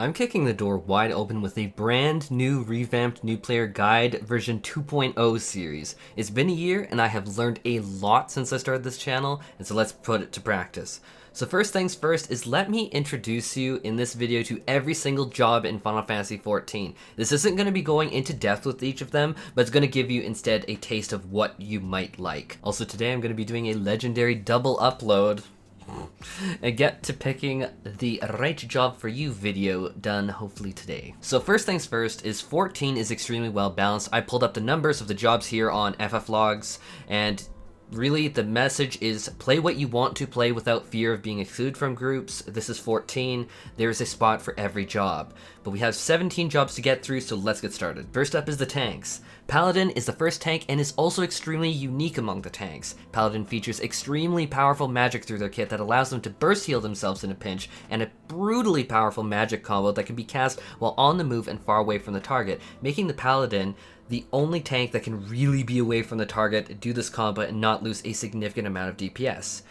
I'm kicking the door wide open with a brand new revamped new player guide version 2.0 series. It's been a year and I have learned a lot since I started this channel, and so let's put it to practice. So first things first is let me introduce you in this video to every single job in Final Fantasy XIV. This isn't going to be going into depth with each of them, but it's going to give you instead a taste of what you might like. Also today I'm going to be doing a legendary double upload and get to picking the right job for you video done hopefully today. So first things first is 14 is extremely well balanced. I pulled up the numbers of the jobs here on FFLogs, and really the message is play what you want to play without fear of being excluded from groups. This is 14. There's a spot for every job. But we have 17 jobs to get through, so let's get started. First up is the tanks. Paladin is the first tank and is also extremely unique among the tanks. Paladin features extremely powerful magic through their kit that allows them to burst heal themselves in a pinch, and a brutally powerful magic combo that can be cast while on the move and far away from the target, making the Paladin the only tank that can really be away from the target, do this combo, and not lose a significant amount of DPS.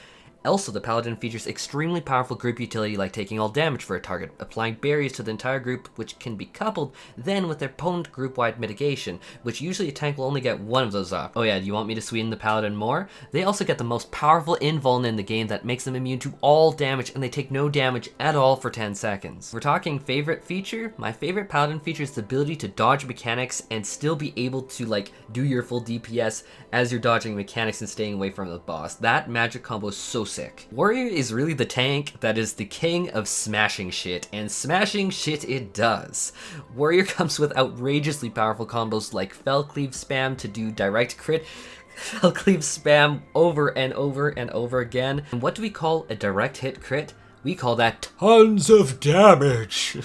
Also, the Paladin features extremely powerful group utility like taking all damage for a target, applying barriers to the entire group, which can be coupled then with their opponent group-wide mitigation, which usually a tank will only get one of those off. Oh yeah, do you want me to sweeten the Paladin more? They also get the most powerful invuln in the game that makes them immune to all damage, and they take no damage at all for 10 seconds. We're talking favorite feature? My favorite Paladin feature is the ability to dodge mechanics and still be able to like do your full DPS as you're dodging mechanics and staying away from the boss. That magic combo is so sick. Warrior is really the tank that is the king of smashing shit, and smashing shit it does. Warrior comes with outrageously powerful combos like Fell Cleave spam to do direct crit, Fell Cleave spam over and over and over again. And what do we call a direct hit crit? We call that tons of damage.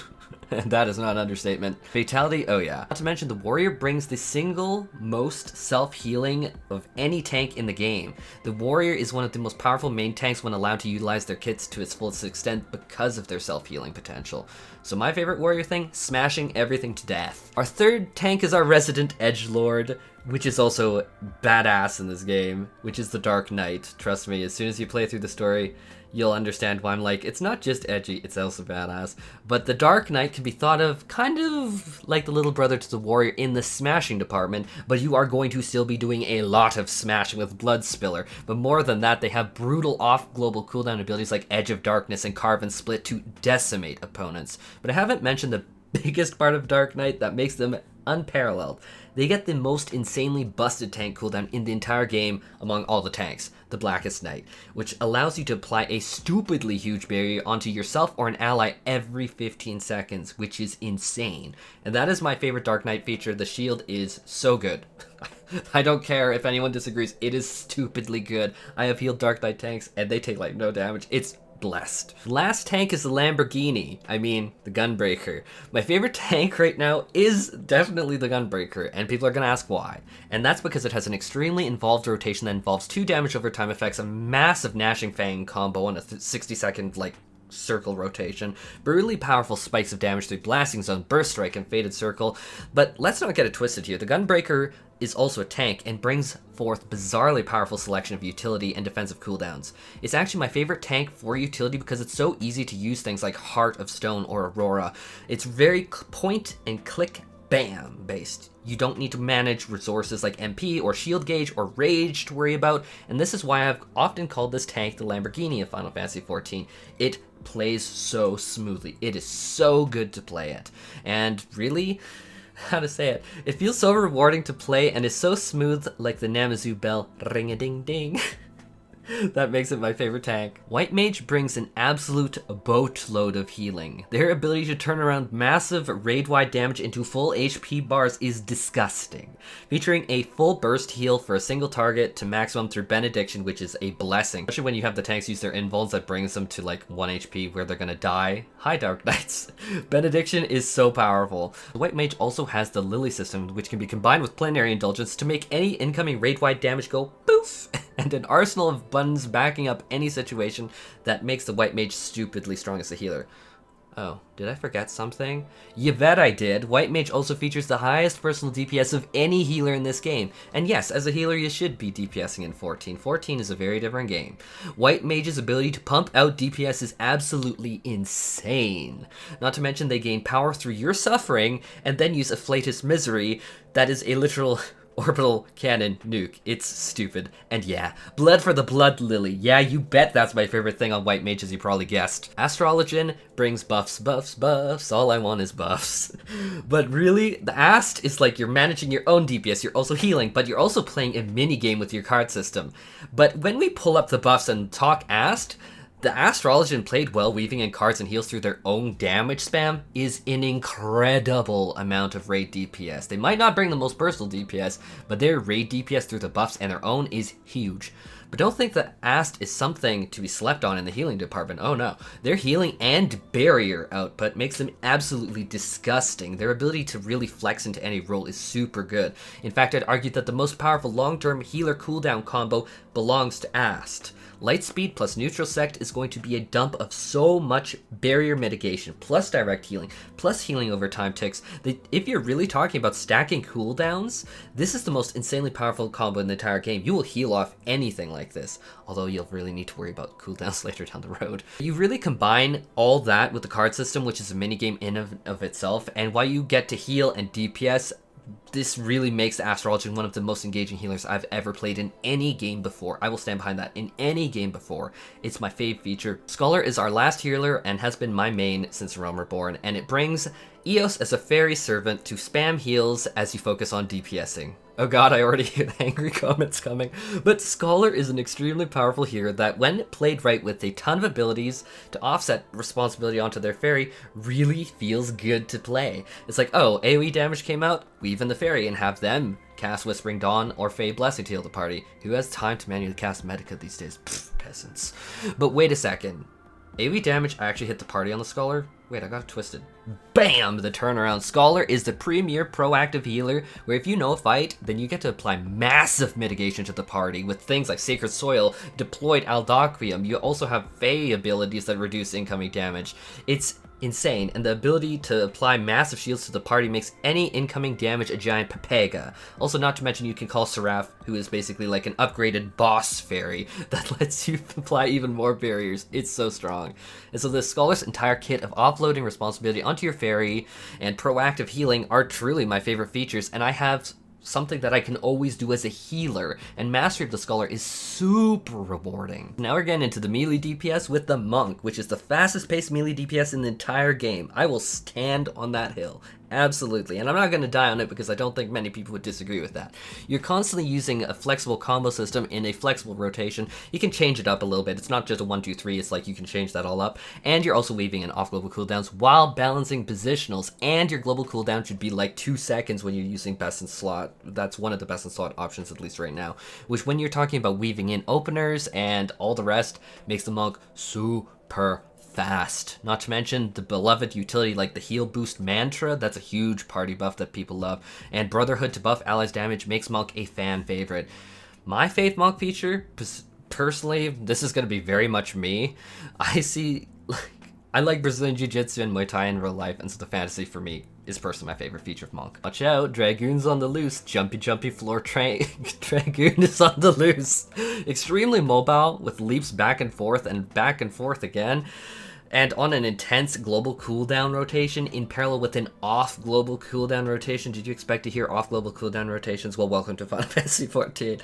And that is not an understatement. Fatality, oh yeah. Not to mention, the Warrior brings the single most self-healing of any tank in the game. The Warrior is one of the most powerful main tanks when allowed to utilize their kits to its fullest extent because of their self-healing potential. So my favorite Warrior thing, smashing everything to death. Our third tank is our resident edgelord, which is also badass in this game, which is the Dark Knight. Trust me, as soon as you play through the story, you'll understand why I'm like, it's not just edgy, it's also badass. But the Dark Knight can be thought of kind of like the little brother to the Warrior in the smashing department, but you are going to still be doing a lot of smashing with Blood Spiller. But more than that, they have brutal off-global cooldown abilities like Edge of Darkness and Carve and Split to decimate opponents. But I haven't mentioned the biggest part of Dark Knight that makes them unparalleled. They get the most insanely busted tank cooldown in the entire game among all the tanks, the Blackest Night, which allows you to apply a stupidly huge barrier onto yourself or an ally every 15 seconds, which is insane. And that is my favorite Dark Knight feature. The shield is so good. I don't care if anyone disagrees, it is stupidly good. I have healed Dark Knight tanks and they take like no damage. It's blessed. Last tank is the Lamborghini. I mean, the Gunbreaker. My favorite tank right now is definitely the Gunbreaker, and people are gonna ask why. And that's because it has an extremely involved rotation that involves 2 damage over time effects, a massive Gnashing Fang combo, and a 60-second, like, circle rotation, brutally powerful spikes of damage through Blasting Zone, Burst Strike, and Faded Circle. But let's not get it twisted here. The Gunbreaker is also a tank and brings forth bizarrely powerful selection of utility and defensive cooldowns. It's actually my favorite tank for utility because it's so easy to use things like Heart of Stone or Aurora. It's very point and click bam based. You don't need to manage resources like MP or shield gauge or rage to worry about, and this is why I've often called this tank the Lamborghini of Final Fantasy XIV. It plays so smoothly. It is so good to play it. And really, how to say it? It feels so rewarding to play and is so smooth like the Namazu bell ring-a-ding-ding. That makes it my favorite tank. White Mage brings an absolute boatload of healing. Their ability to turn around massive raid-wide damage into full HP bars is disgusting. Featuring a full burst heal for a single target to maximum through Benediction, which is a blessing. Especially when you have the tanks use their invulns that brings them to like 1 HP where they're gonna die. Hi Dark Knights. Benediction is so powerful. The White Mage also has the Lily system, which can be combined with Plenary Indulgence to make any incoming raid-wide damage go poof, and an arsenal of buttons backing up any situation that makes the White Mage stupidly strong as a healer. Oh, did I forget something? You bet I did. White Mage also features the highest personal DPS of any healer in this game. And yes, as a healer you should be DPSing in 14. 14 is a very different game. White Mage's ability to pump out DPS is absolutely insane. Not to mention they gain power through your suffering and then use Afflatus Misery. That is a literal orbital cannon nuke. It's stupid. And yeah, blood for the blood lily. Yeah, you bet that's my favorite thing on White Mage, as you probably guessed. Astrologian brings buffs, buffs, buffs. All I want is buffs. But really, the Ast is like you're managing your own DPS. You're also healing, but you're also playing a mini game with your card system. But when we pull up the buffs and talk Ast, the Astrologian played well, weaving in cards and heals through their own damage spam is an incredible amount of raid DPS. They might not bring the most personal DPS, but their raid DPS through the buffs and their own is huge. But don't think that Ast is something to be slept on in the healing department. Oh no. Their healing and barrier output makes them absolutely disgusting. Their ability to really flex into any role is super good. In fact, I'd argue that the most powerful long-term healer cooldown combo belongs to Ast. Lightspeed plus Neutral Sect is going to be a dump of so much barrier mitigation, plus direct healing, plus healing over time ticks, that if you're really talking about stacking cooldowns, this is the most insanely powerful combo in the entire game. You will heal off anything like this, although you'll really need to worry about cooldowns later down the road. You really combine all that with the card system, which is a minigame in of itself, and while you get to heal and DPS, this really makes the Astrologian one of the most engaging healers I've ever played in any game before. I will stand behind that in any game before. It's my fave feature. Scholar is our last healer and has been my main since Realm Reborn, and it brings Eos as a fairy servant to spam heals as you focus on DPSing. Oh god, I already hear the angry comments coming. But Scholar is an extremely powerful healer that, when played right with a ton of abilities to offset responsibility onto their fairy, really feels good to play. It's like, oh, AoE damage came out, weave in the fairy and have them cast Whispering Dawn or Fey Blessing to heal the party. Who has time to manually cast Medica these days? Pfft, peasants. But wait a second. AoE damage actually hit the party on the Scholar? Wait, I got it twisted. Bam! The turnaround. Scholar is the premier proactive healer, where if you know a fight, then you get to apply massive mitigation to the party with things like Sacred Soil, deployed Aldaquium. You also have Fey abilities that reduce incoming damage. It's insane, and the ability to apply massive shields to the party makes any incoming damage a giant Pepega. Also, not to mention, you can call Seraph, who is basically like an upgraded boss fairy that lets you apply even more barriers. It's so strong. And so the Scholar's entire kit of offloading responsibility onto your fairy and proactive healing are truly my favorite features, and I have something that I can always do as a healer, and Mastery of the Scholar is super rewarding. Now we're getting into the melee DPS with the Monk, which is the fastest paced melee DPS in the entire game. I will stand on that hill. Absolutely, and I'm not going to die on it because I don't think many people would disagree with that. You're constantly using a flexible combo system in a flexible rotation. You can change it up a little bit. It's not just a 1-2-3, it's like you can change that all up. And you're also weaving in off-global cooldowns while balancing positionals, and your global cooldown should be like 2 seconds when you're using best in slot. That's one of the best in slot options, at least right now, which when you're talking about weaving in openers and all the rest makes the Monk super fast. Not to mention the beloved utility like the heal boost mantra. That's a huge party buff that people love, and Brotherhood to buff allies damage makes Monk a fan favorite. My fave Monk feature, personally, this is going to be very much me. I like Brazilian Jiu-Jitsu and Muay Thai in real life, and so the fantasy for me is personally my favorite feature of Monk. Watch out, Dragoon's on the loose. Jumpy, jumpy floor Dragoon is on the loose. Extremely mobile, with leaps back and forth again. And on an intense global cooldown rotation in parallel with an off global cooldown rotation. Did you expect to hear off global cooldown rotations? Well, welcome to Final Fantasy XIV.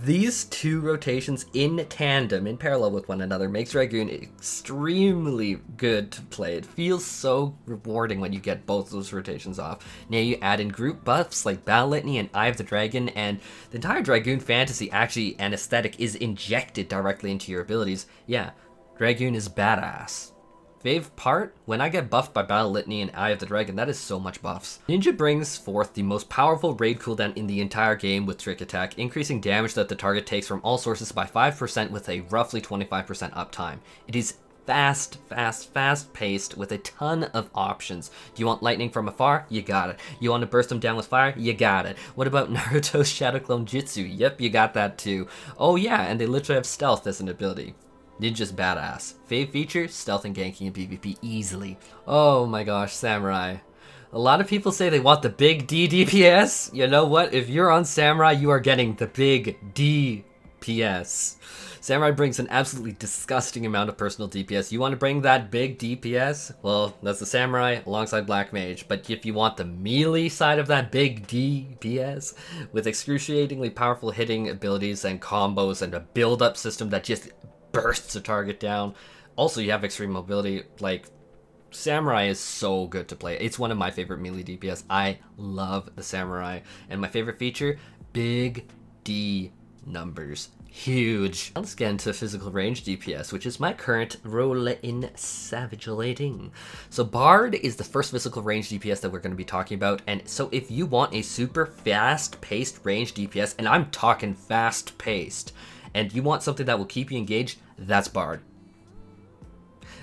These two rotations in tandem, in parallel with one another, makes Dragoon extremely good to play. It feels so rewarding when you get both those rotations off. Now you add in group buffs like Battle Litany and Eye of the Dragon, and the entire Dragoon fantasy actually and aesthetic is injected directly into your abilities. Yeah, Dragoon is badass. Fave part, when I get buffed by Battle Litany and Eye of the Dragon, that is so much buffs. Ninja brings forth the most powerful raid cooldown in the entire game with Trick Attack, increasing damage that the target takes from all sources by 5% with a roughly 25% uptime. It is fast paced with a ton of options. Do you want lightning from afar? You got it. You want to burst them down with fire? You got it. What about Naruto's Shadow Clone Jutsu? Yep, you got that too. Oh yeah, and they literally have stealth as an ability. Ninja's badass. Fave feature, stealth and ganking in PvP easily. Oh my gosh, Samurai. A lot of people say they want the big D DPS. You know what? If you're on Samurai, you are getting the big DPS. Samurai brings an absolutely disgusting amount of personal DPS. You want to bring that big DPS? Well, that's the Samurai alongside Black Mage. But if you want the melee side of that big DPS, with excruciatingly powerful hitting abilities and combos and a build-up system that just bursts a target down. Also, you have extreme mobility. Like, Samurai is so good to play. It's one of my favorite melee DPS. I love the Samurai. And my favorite feature, big D numbers. Huge. Let's get into physical range DPS, which is my current role in Savage Lighting. So Bard is the first physical range DPS that we're going to be talking about. And so if you want a super fast-paced range DPS, and I'm talking fast-paced, and you want something that will keep you engaged, that's Bard.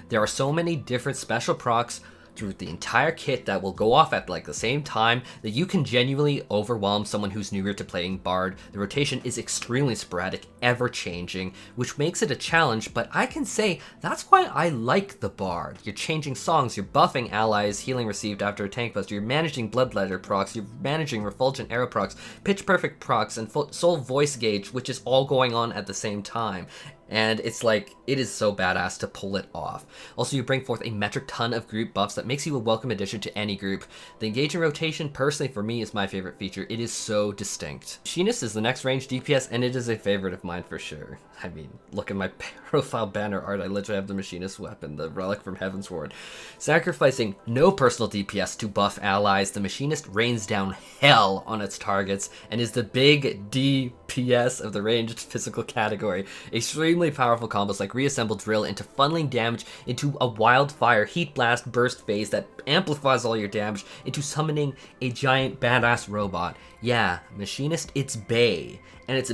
There are so many different special procs through the entire kit that will go off at like the same time that you can genuinely overwhelm someone who's newer to playing Bard. The rotation is extremely sporadic, ever changing, which makes it a challenge, but I can say that's why I like the Bard. You're changing songs, you're buffing allies, healing received after a tank buster, you're managing Bloodletter procs, you're managing Refulgent Arrow procs, Pitch Perfect procs, and Soul Voice Gauge, which is all going on at the same time. And it's like, it is so badass to pull it off. Also, you bring forth a metric ton of group buffs that makes you a welcome addition to any group. The engaging rotation, personally for me, is my favorite feature. It is so distinct. Machinist is the next range DPS, and it is a favorite of mine for sure. I mean, look at my profile banner art. I literally have the Machinist weapon, the relic from Heavensward. Sacrificing no personal DPS to buff allies, the Machinist rains down hell on its targets and is the big DPS of the ranged physical category. Extremely powerful combos like Reassemble Drill into funneling damage into a wildfire heat blast burst phase that amplifies all your damage into summoning a giant badass robot. Yeah, Machinist, it's Bay. And it's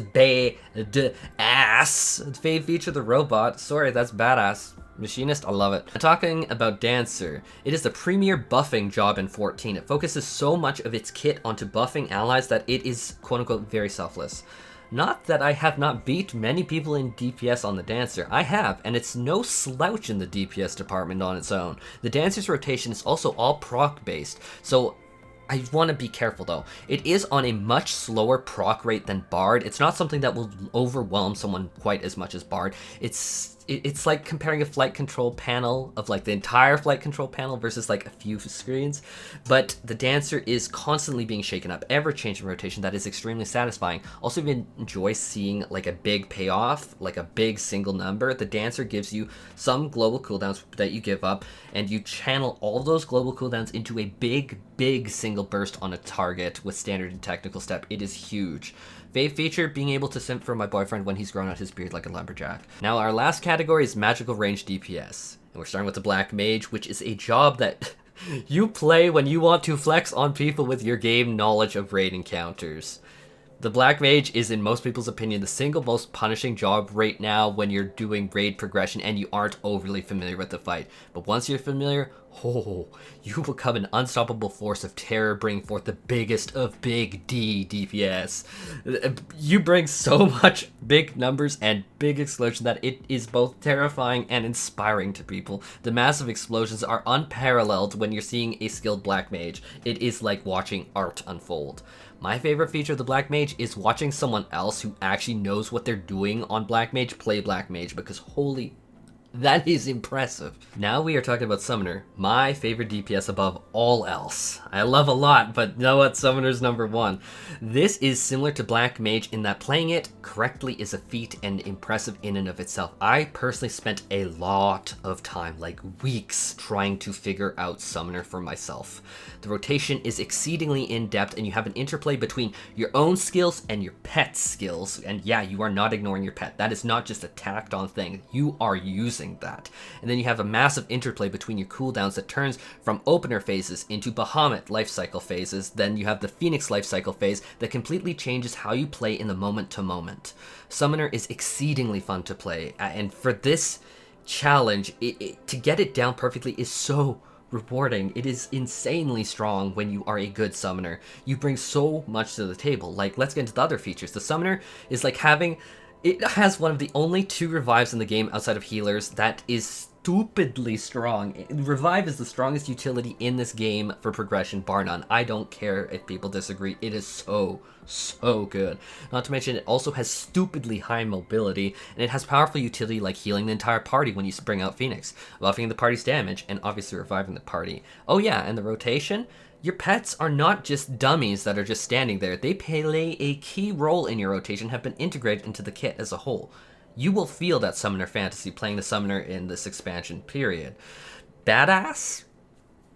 ass. Fave feature the robot. Sorry, that's badass. Machinist, I love it. Talking about Dancer, it is the premier buffing job in 14. It focuses so much of its kit onto buffing allies that it is quote-unquote very selfless. Not that I have not beat many people in DPS on the Dancer. I have, and it's no slouch in the DPS department on its own. The Dancer's rotation is also all proc based, so I want to be careful though. It is on a much slower proc rate than Bard. It's not something that will overwhelm someone quite as much as Bard. It's like comparing a flight control panel of like the entire flight control panel versus like a few screens. But the Dancer is constantly being shaken up, ever-changing rotation that is extremely satisfying. Also, if you enjoy seeing like a big payoff, like a big single number, the Dancer gives you some global cooldowns that you give up, and you channel all those global cooldowns into a big single burst on a target with standard and technical step. It is huge. Fave feature, being able to simp for my boyfriend when he's grown out his beard like a lumberjack. Now our last category is magical range DPS. And we're starting with the Black Mage, which is a job that you play when you want to flex on people with your game knowledge of raid encounters. The Black Mage is, in most people's opinion, the single most punishing job right now when you're doing raid progression and you aren't overly familiar with the fight. But once you're familiar, oh, you become an unstoppable force of terror, bringing forth the biggest of big D DPS. You bring so much big numbers and big explosion that it is both terrifying and inspiring to people. The massive explosions are unparalleled when you're seeing a skilled Black Mage. It is like watching art unfold. My favorite feature of the Black Mage is watching someone else who actually knows what they're doing on Black Mage play Black Mage, because holy, that is impressive. Now we are talking about Summoner, my favorite DPS above all else. I love a lot, but you know what? Summoner's number one. This is similar to Black Mage in that playing it correctly is a feat and impressive in and of itself. I personally spent a lot of time, like weeks, trying to figure out Summoner for myself. The rotation is exceedingly in-depth, and you have an interplay between your own skills and your pet's skills. And yeah, you are not ignoring your pet. That is not just a tacked on thing. You are using that. And then you have a massive interplay between your cooldowns that turns from opener phases into Bahamut life cycle phases. Then you have the Phoenix life cycle phase that completely changes how you play in the moment to moment. Summoner is exceedingly fun to play, and for this challenge, to get it down perfectly is so rewarding. It is insanely strong when you are a good summoner. You bring so much to the table. Like, let's get into the other features. The summoner is like having It has one of the only 2 revives in the game outside of healers that is stupidly strong. Revive is the strongest utility in this game for progression, bar none. I don't care if people disagree. It is so good. Not to mention, it also has stupidly high mobility, and it has powerful utility like healing the entire party when you bring out Phoenix, buffing the party's damage, and obviously reviving the party. Oh yeah, and the rotation? Your pets are not just dummies that are just standing there. They play a key role in your rotation, have been integrated into the kit as a whole. You will feel that summoner fantasy playing the summoner in this expansion, period. Badass?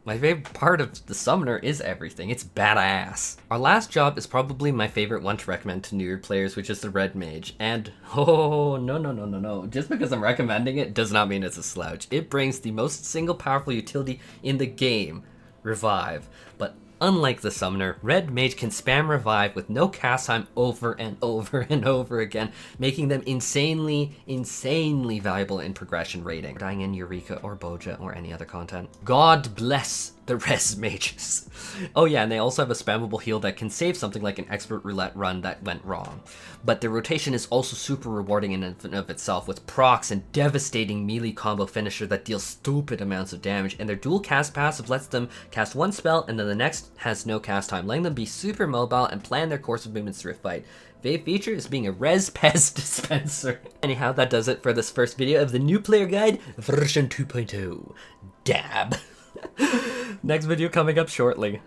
My favorite part of the summoner is everything. It's badass. Our last job is probably my favorite one to recommend to newer players, which is the Red Mage. And, oh, no. Just because I'm recommending it does not mean it's a slouch. It brings the most single powerful utility in the game, Revive. But unlike the summoner, Red Mage can spam Revive with no cast time over and over again, making them insanely valuable in progression rating. Dying in Eureka or Boja or any other content. God bless the Res Mages. Oh yeah, and they also have a spammable heal that can save something like an expert roulette run that went wrong. But their rotation is also super rewarding in and of itself, with procs and devastating melee combo finisher that deals stupid amounts of damage, and their dual cast passive lets them cast one spell and then the next has no cast time, letting them be super mobile and plan their course of movements through a fight. Fave feature is being a res pest dispenser. Anyhow, that does it for this first video of the new player guide version 2.0. Dab. Next video coming up shortly.